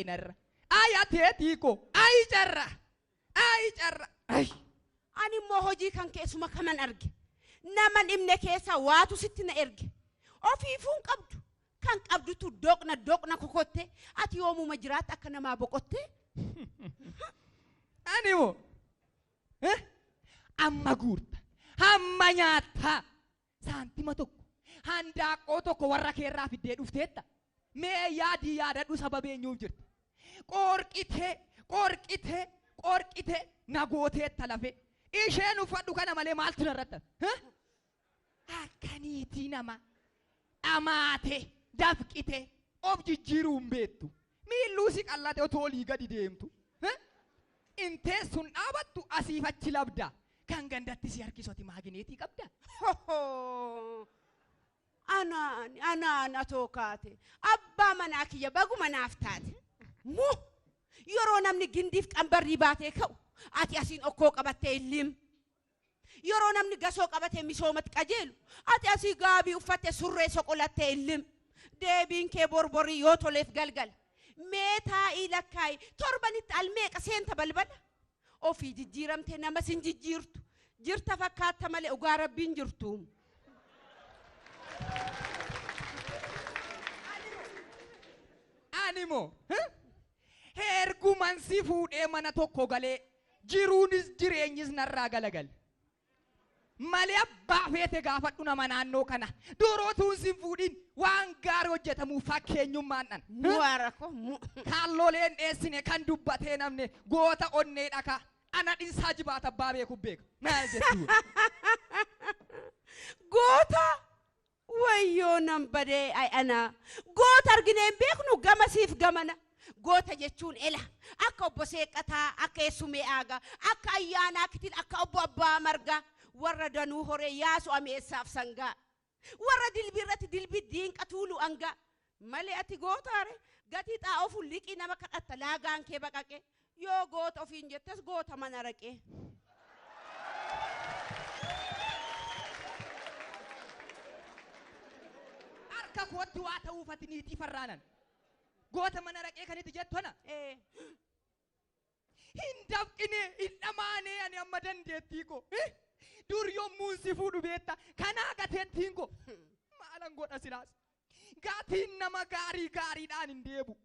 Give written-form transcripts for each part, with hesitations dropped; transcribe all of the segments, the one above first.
inarra ayateetiko ay jarra ay ani mo hojii kan keessuma kaman arge naman imne keessa waatu sitti na erge ofiifuun qabdu kan qabdu tu doqna kokotte ati yoomuma jiraat akka namaa boqotte animo amma guurta hamma nyaata saantima tokko handaaqoo tokko warra keerraa fiddee dhufteetta mee yaadadhu sababeenyuuf jirta qorqitee nagooteetta lafe isheen uffadhu kana malee maaltu narratta akkaniitii nama dhamaate dafqite of jijjiiruun beettu miilluu si qallate otoo olii gadi deemtu intee sun dhaabattu asiif achi labda kan gandatti si harkisoti maagineetii qabda anaan atoo kaate abbaa manaa kiyya baguma naaf taate mu yeroo namni gindiif qambarrii baatee ka'u ati asiin okkoo qabattee illim yeroo namni gasoo qabatee misoomatti qajeelu ati asii gaabii uffatte surree soqolattee illim deebiin kee borborii yoo toleef galgal mee taa'ii lakkaayi torbanitti almeeqa seenta balbala ofii jijjiiramtee nama sin jijjiirtu jirta fakkaatta malee ugaa rabbiin jirtu animo erguman si fuudhee mana tokko galee jiruunis jireenyis narraa galagal malee abbaa feete gaafadhu nama naannoo kana dorootuun sin fuudhin waan gaarii hojjetamuuf fakkeenyummaan dhan mu'aarako kaalloleen dheessine kan dubbatee namne goota onnee dhaka ana dhinsaa jibaata abbaa beeku beeka maal jettu goota wayyoo nan badee ay ana goota argineen beeknu gamasiif gamana goota jechuun ela akka obbo seeqataa akka eessumee aagaa akka ayyaanaa kitil akka obbo abbaa margaa warra danuu horee yaasu ameessaaf sangaa warra dilbirratti dilbi diinqa tuulu angaa malee ati gootaare gatii xaa'oofu liqii nama kadhatta laagaan kee baqaqe yoo goota ofiin jettes goota mana raqee harka kootti waa ta'uuf ati niitii farraanan goota mana raqee kanitti jettona hin dafqine hin dhamaanee ani amma dandeettii ko dur yommuun si fuudhu beetta kanaa gateettiin ko maalan godha silaas gatiin nama gaariidhaan hin deebu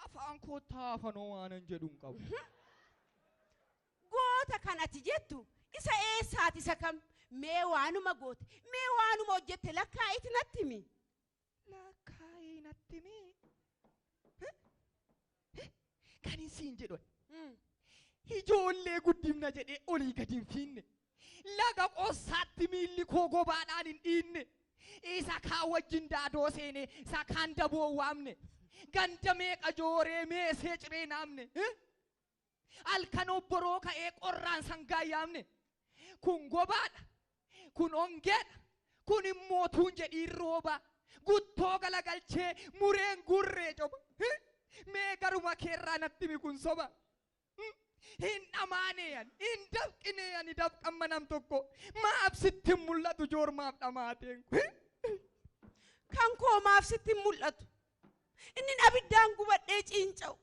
afaan koo taafanoo waanan jedhu hin qabu goota kanati jettu isa eessaati isa kam mee waanuma goote mee waanuma hojjette lakkaa'iti natti himi lakkaa'ii natti himi kan isiin jedhu ijoollee guddifna jedhee olii gadi hin fiinne laga qossaatti miilli koo gobaadhaan hin dhiinne isa kaan wajjin daadoo seene isa kaan daboo waamne ganda meeqa jooree meesee ciree naamne halkan obboroo ka'ee qorraan sangaa yaamne kun gobaadha kun ongeedha kun immootuun jedhiin rooba guttoo galagalchee mureen gurree coba mee garuma keerraa natti himi kun soba hin dhamaaneyan hin dafqineyan dafqamma nam tokko maaf sitti mul'atu joormaaf dhamaateen kan koo maaf sitti mul'atu inni abiddaan gubadhee ciinca'u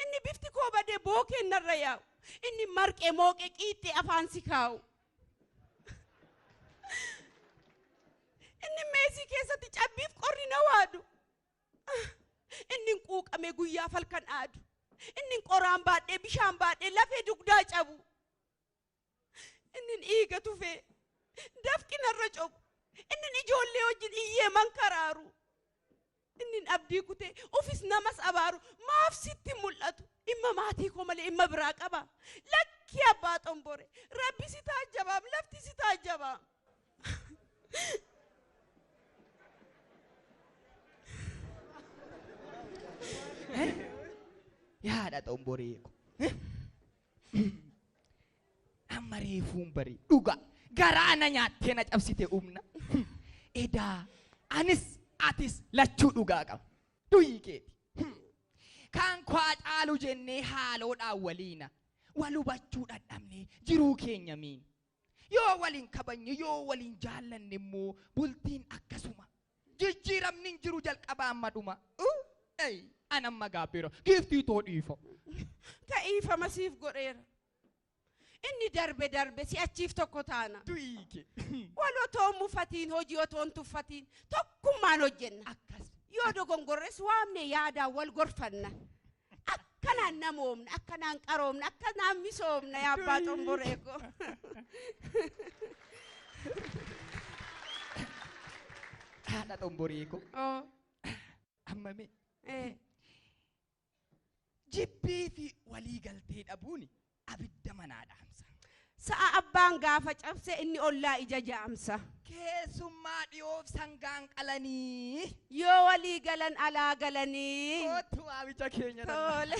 inni bifti koo badee bookeen narra yaa'u inni marqee mooqee qiixxee afaan si kaa'u inni meesii keessatti cabbiif qorri na waadu inni quuqamee guyyaa falkan aadu inni qoraan baadhee bishaan baadhee lafee dugdaa cabu inni dhiiga tufee dafqi narra cobu inni ijoollee wajjin iyyee mankaraaru inni abdii kutee ofis namas abaaru maaf sitti mul'atu imma maatii koo malee imma biraa qaba lakki abbaa xombore rabbi si taajjabaam lafti si taajjabaam yaada xomboree ko amma reefuun barii dhuga garaana nyaattee na cabsite humna edaa anis atis lachuu dhugaa qaba duyi keeti kan kwaa caalu jennee haaloodhaan waliina wal hubachuu dadhabnee jiruu keenya miin yoo waliin kabanye yoo waliin jaallanne immoo bultiin akkasuma jijjiiramni hin jiru jalqabaa amma dhuma Anam magabiro. Giftii too dhiifo. Ta'iifa masiif godheera. Inni darbe si achiif tokko taana. Du'iike. Wal otoo mufatiin hojii otoo hin tuffatiin tokkummaan hojjenna. Akkas. Yoo dogongorres waamne yaadaan wal gorfanna. Akkanaan namoomna, akkanaan qaroomna, akkanaan misoomna yaa abbaa xomboree ko. Haadha xomboree ko. Ammame. Jibbii fi walii galtee dhabuuni abidda manaa dhaamsa. Sa'a abbaan gaafa cabse inni ollaa ija jaamsa. Keessummaa dhiyoof sangaan qalanii. Yoo walii galan alaa galanii. Kootu waamicha keenya Tole.